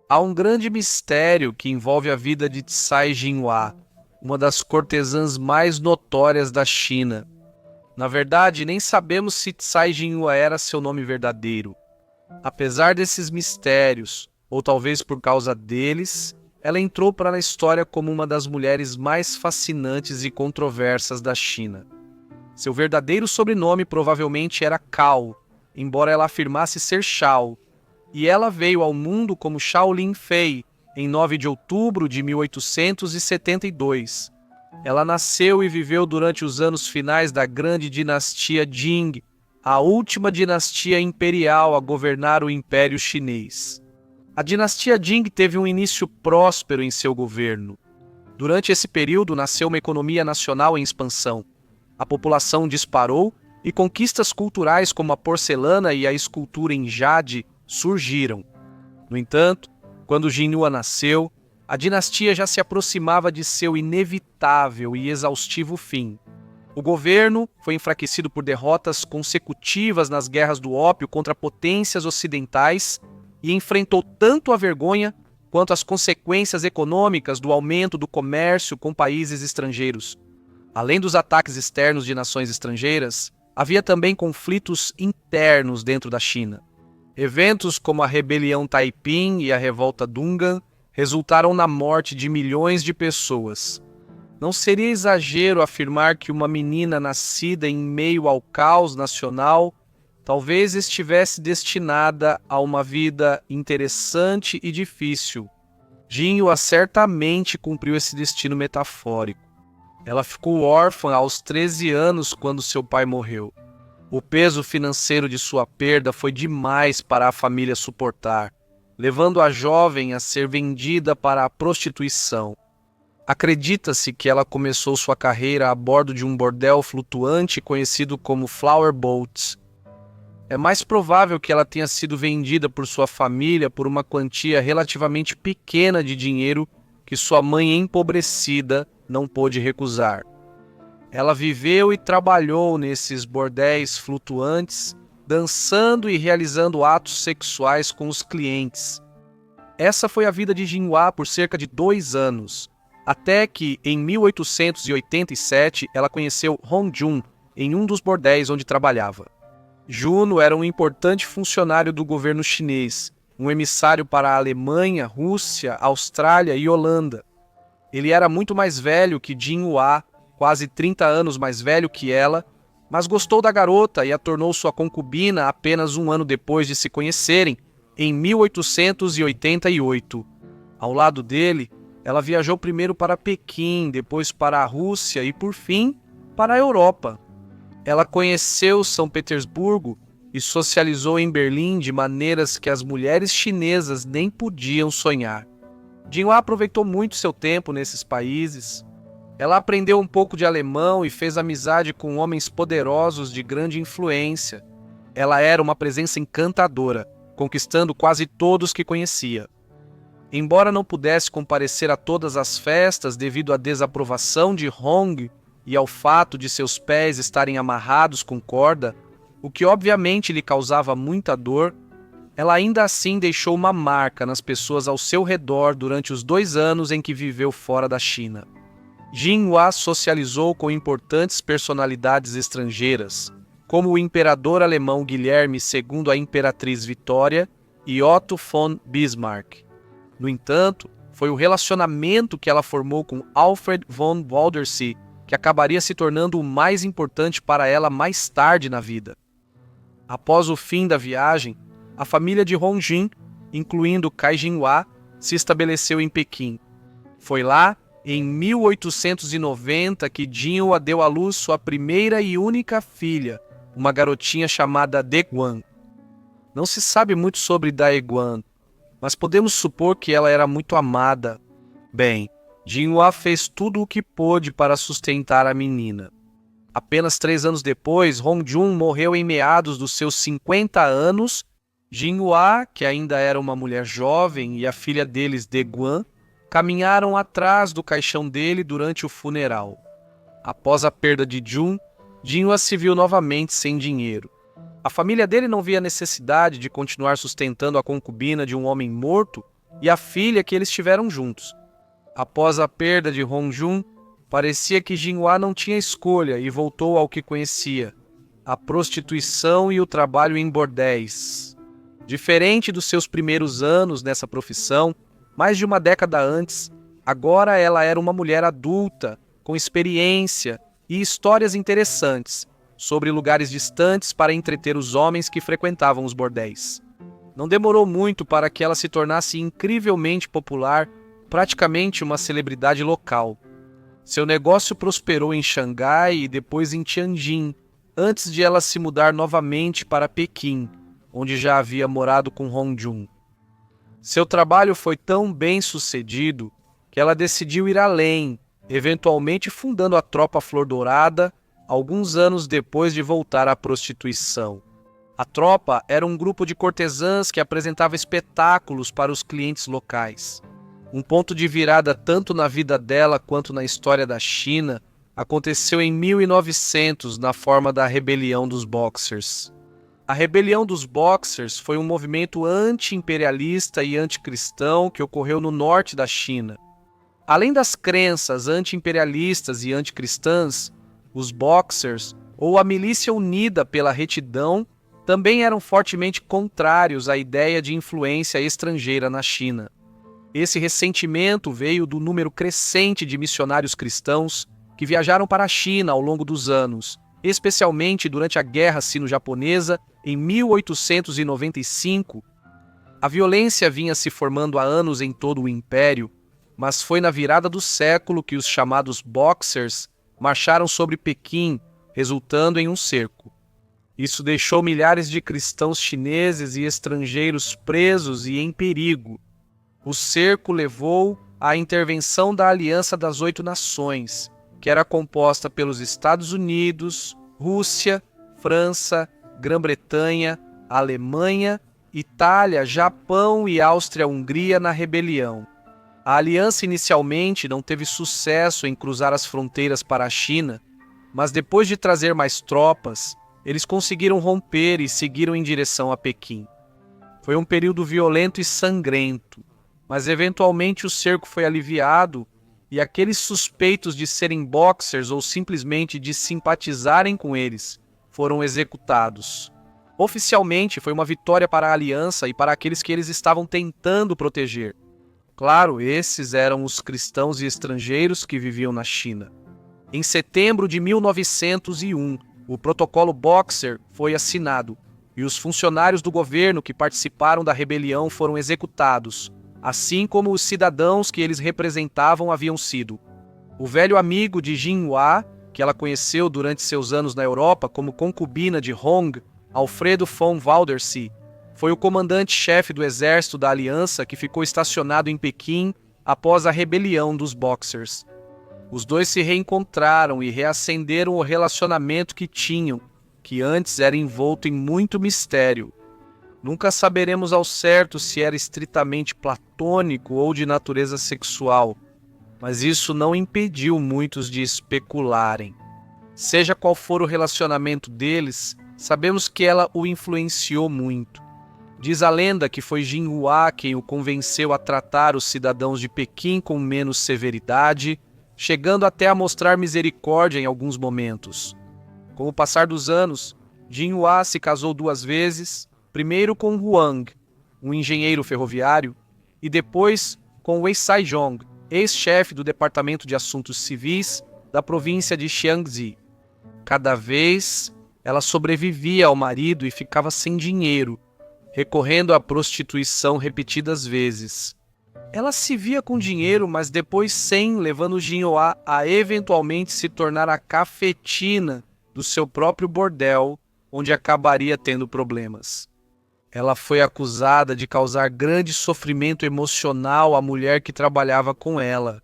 Há um grande mistério que envolve a vida de Tsai Jinhua, uma das cortesãs mais notórias da China. Na verdade, nem sabemos se Tsai Jinhua era seu nome verdadeiro. Apesar desses mistérios, ou talvez por causa deles, ela entrou para a história como uma das mulheres mais fascinantes e controversas da China. Seu verdadeiro sobrenome provavelmente era Cao, embora ela afirmasse ser Shao, e ela veio ao mundo como Shaolin Fei em 9 de outubro de 1872. Ela nasceu e viveu durante os anos finais da grande dinastia Jing, a última dinastia imperial a governar o Império Chinês. A dinastia Jing teve um início próspero em seu governo. Durante esse período nasceu uma economia nacional em expansão. A população disparou e conquistas culturais como a porcelana e a escultura em jade surgiram. No entanto, quando Jinhua nasceu, a dinastia já se aproximava de seu inevitável e exaustivo fim. O governo foi enfraquecido por derrotas consecutivas nas guerras do ópio contra potências ocidentais e enfrentou tanto a vergonha quanto as consequências econômicas do aumento do comércio com países estrangeiros. Além dos ataques externos de nações estrangeiras, havia também conflitos internos dentro da China. Eventos como a Rebelião Taiping e a Revolta Dungan resultaram na morte de milhões de pessoas. Não seria exagero afirmar que uma menina nascida em meio ao caos nacional talvez estivesse destinada a uma vida interessante e difícil. Jinhua certamente cumpriu esse destino metafórico. Ela ficou órfã aos 13 anos quando seu pai morreu. O peso financeiro de sua perda foi demais para a família suportar, levando a jovem a ser vendida para a prostituição. Acredita-se que ela começou sua carreira a bordo de um bordel flutuante conhecido como Flower Boat. É mais provável que ela tenha sido vendida por sua família por uma quantia relativamente pequena de dinheiro que sua mãe empobrecida não pôde recusar. Ela viveu e trabalhou nesses bordéis flutuantes, dançando e realizando atos sexuais com os clientes. Essa foi a vida de Jinhua por cerca de 2 anos, até que, em 1887, ela conheceu Hong Jun em um dos bordéis onde trabalhava. Juno era um importante funcionário do governo chinês, um emissário para a Alemanha, Rússia, Austrália e Holanda. Ele era muito mais velho que Jinhua, quase 30 anos mais velho que ela, mas gostou da garota e a tornou sua concubina apenas um ano depois de se conhecerem, em 1888. Ao lado dele, ela viajou primeiro para Pequim, depois para a Rússia e, por fim, para a Europa. Ela conheceu São Petersburgo e socializou em Berlim de maneiras que as mulheres chinesas nem podiam sonhar. Jinhua aproveitou muito seu tempo nesses países. Ela aprendeu um pouco de alemão e fez amizade com homens poderosos de grande influência. Ela era uma presença encantadora, conquistando quase todos que conhecia. Embora não pudesse comparecer a todas as festas devido à desaprovação de Hong e ao fato de seus pés estarem amarrados com corda, o que obviamente lhe causava muita dor, ela ainda assim deixou uma marca nas pessoas ao seu redor durante os 2 anos em que viveu fora da China. Jinhua socializou com importantes personalidades estrangeiras, como o imperador alemão Guilherme II, a imperatriz Vitória e Otto von Bismarck. No entanto, foi o relacionamento que ela formou com Alfred von Waldersee que acabaria se tornando o mais importante para ela mais tarde na vida. Após o fim da viagem, a família de Hong Jin, incluindo Cai Jinhua, se estabeleceu em Pequim. Foi lá, em 1890, que Jinhua deu à luz sua primeira e única filha, uma garotinha chamada Daeguan. Não se sabe muito sobre Daeguan, mas podemos supor que ela era muito amada. Bem, Jinhua fez tudo o que pôde para sustentar a menina. Apenas 3 anos depois, Hong Jun morreu em meados dos seus 50 anos. Jinhua, que ainda era uma mulher jovem, e a filha deles, Daeguan, caminharam atrás do caixão dele durante o funeral. Após a perda de Jun, Jinhua se viu novamente sem dinheiro. A família dele não via necessidade de continuar sustentando a concubina de um homem morto e a filha que eles tiveram juntos. Após a perda de Hongjun, parecia que Jinhua não tinha escolha e voltou ao que conhecia: a prostituição e o trabalho em bordéis. Diferente dos seus primeiros anos nessa profissão, mais de uma década antes, agora ela era uma mulher adulta, com experiência e histórias interessantes sobre lugares distantes para entreter os homens que frequentavam os bordéis. Não demorou muito para que ela se tornasse incrivelmente popular, praticamente uma celebridade local. Seu negócio prosperou em Xangai e depois em Tianjin, antes de ela se mudar novamente para Pequim, onde já havia morado com Hongjun. Seu trabalho foi tão bem sucedido que ela decidiu ir além, eventualmente fundando a Tropa Flor Dourada, alguns anos depois de voltar à prostituição. A tropa era um grupo de cortesãs que apresentava espetáculos para os clientes locais. Um ponto de virada tanto na vida dela quanto na história da China aconteceu em 1900 na forma da Rebelião dos Boxers. A Rebelião dos Boxers foi um movimento anti-imperialista e anticristão que ocorreu no norte da China. Além das crenças anti-imperialistas e anticristãs, os Boxers, ou a Milícia Unida pela Retidão, também eram fortemente contrários à ideia de influência estrangeira na China. Esse ressentimento veio do número crescente de missionários cristãos que viajaram para a China ao longo dos anos, especialmente durante a Guerra Sino-Japonesa em 1895. A violência vinha se formando há anos em todo o império, mas foi na virada do século que os chamados Boxers marcharam sobre Pequim, resultando em um cerco. Isso deixou milhares de cristãos chineses e estrangeiros presos e em perigo. O cerco levou à intervenção da Aliança das Oito Nações, que era composta pelos Estados Unidos, Rússia, França, Grã-Bretanha, Alemanha, Itália, Japão e Áustria-Hungria na rebelião. A aliança inicialmente não teve sucesso em cruzar as fronteiras para a China, mas depois de trazer mais tropas, eles conseguiram romper e seguiram em direção a Pequim. Foi um período violento e sangrento, mas eventualmente o cerco foi aliviado e aqueles suspeitos de serem boxers ou simplesmente de simpatizarem com eles foram executados. Oficialmente foi uma vitória para a aliança e para aqueles que eles estavam tentando proteger. Claro, esses eram os cristãos e estrangeiros que viviam na China. Em setembro de 1901, o protocolo Boxer foi assinado e os funcionários do governo que participaram da rebelião foram executados, assim como os cidadãos que eles representavam haviam sido. O velho amigo de Jinhua, que ela conheceu durante seus anos na Europa como concubina de Hong, Alfredo von Waldersee, foi o comandante-chefe do exército da Aliança que ficou estacionado em Pequim após a rebelião dos Boxers. Os dois se reencontraram e reacenderam o relacionamento que tinham, que antes era envolto em muito mistério. Nunca saberemos ao certo se era estritamente platônico ou de natureza sexual, mas isso não impediu muitos de especularem. Seja qual for o relacionamento deles, sabemos que ela o influenciou muito. Diz a lenda que foi Jinhua quem o convenceu a tratar os cidadãos de Pequim com menos severidade, chegando até a mostrar misericórdia em alguns momentos. Com o passar dos anos, Jinhua se casou 2 vezes, primeiro com Huang, um engenheiro ferroviário, e depois com Wei Saizhong, ex-chefe do Departamento de Assuntos Civis da província de Jiangxi. Cada vez, ela sobrevivia ao marido e ficava sem dinheiro, recorrendo à prostituição repetidas vezes. Ela se via com dinheiro, mas depois sem, levando Jinhua a eventualmente se tornar a cafetina do seu próprio bordel, onde acabaria tendo problemas. Ela foi acusada de causar grande sofrimento emocional à mulher que trabalhava com ela.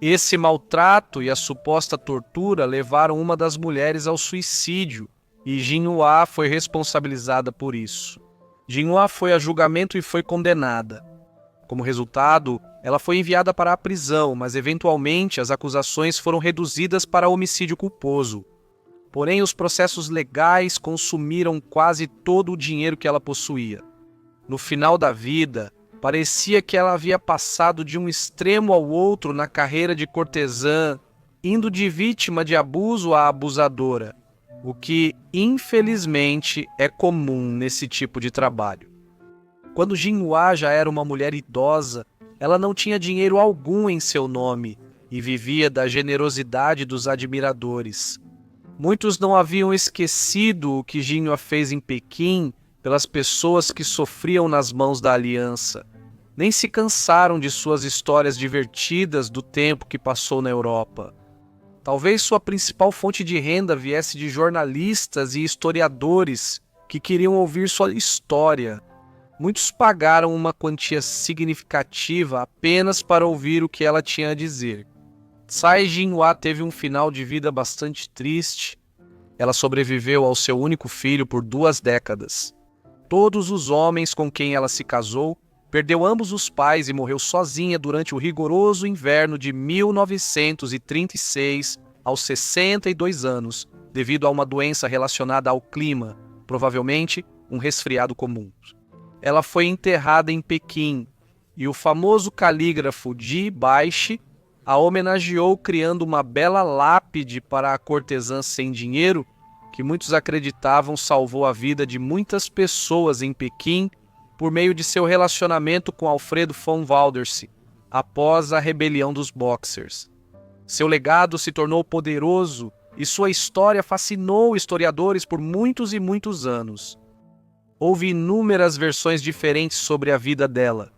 Esse maltrato e a suposta tortura levaram uma das mulheres ao suicídio, e Jinhua foi responsabilizada por isso. Jinhua foi a julgamento e foi condenada. Como resultado, ela foi enviada para a prisão, mas eventualmente as acusações foram reduzidas para homicídio culposo. Porém, os processos legais consumiram quase todo o dinheiro que ela possuía. No final da vida, Parecia que ela havia passado de um extremo ao outro na carreira de cortesã, indo de vítima de abuso a abusadora, o que, infelizmente, é comum nesse tipo de trabalho. Quando Jinhua já era uma mulher idosa, ela não tinha dinheiro algum em seu nome e vivia da generosidade dos admiradores. Muitos não haviam esquecido o que Jinhua fez em Pequim pelas pessoas que sofriam nas mãos da aliança. Nem se cansaram de suas histórias divertidas do tempo que passou na Europa. Talvez sua principal fonte de renda viesse de jornalistas e historiadores que queriam ouvir sua história. Muitos pagaram uma quantia significativa apenas para ouvir o que ela tinha a dizer. Tsai Jinhua teve um final de vida bastante triste. Ela sobreviveu ao seu único filho por 2 décadas. Todos os homens com quem ela se casou perdeu ambos os pais e morreu sozinha durante o rigoroso inverno de 1936, aos 62 anos, devido a uma doença relacionada ao clima, provavelmente um resfriado comum. Ela foi enterrada em Pequim, e o famoso calígrafo Ji Baishi a homenageou criando uma bela lápide para a cortesã sem dinheiro, que muitos acreditavam salvou a vida de muitas pessoas em Pequim por meio de seu relacionamento com Alfredo von Waldersee, após a rebelião dos Boxers. Seu legado se tornou poderoso e sua história fascinou historiadores por muitos e muitos anos. Houve inúmeras versões diferentes sobre a vida dela.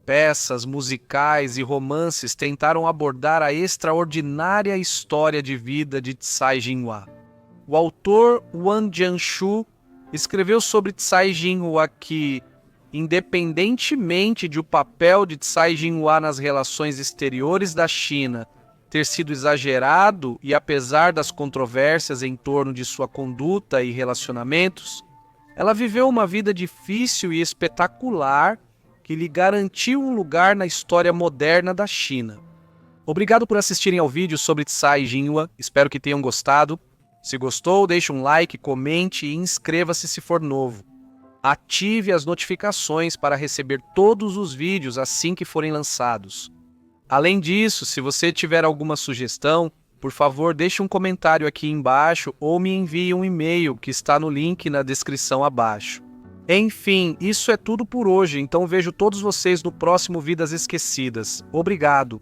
Peças, musicais e romances tentaram abordar a extraordinária história de vida de Tsai Jinhua. O autor Wang Jianshu escreveu sobre Tsai Jinhua que, independentemente de o papel de Tsai Jinhua nas relações exteriores da China ter sido exagerado e apesar das controvérsias em torno de sua conduta e relacionamentos, ela viveu uma vida difícil e espetacular que lhe garantiu um lugar na história moderna da China. Obrigado por assistirem ao vídeo sobre Tsai Jinhua, espero que tenham gostado. Se gostou, deixe um like, comente e inscreva-se se for novo. Ative as notificações para receber todos os vídeos assim que forem lançados. Além disso, se você tiver alguma sugestão, por favor deixe um comentário aqui embaixo ou me envie um e-mail que está no link na descrição abaixo. Enfim, isso é tudo por hoje, então vejo todos vocês no próximo Vidas Esquecidas. Obrigado!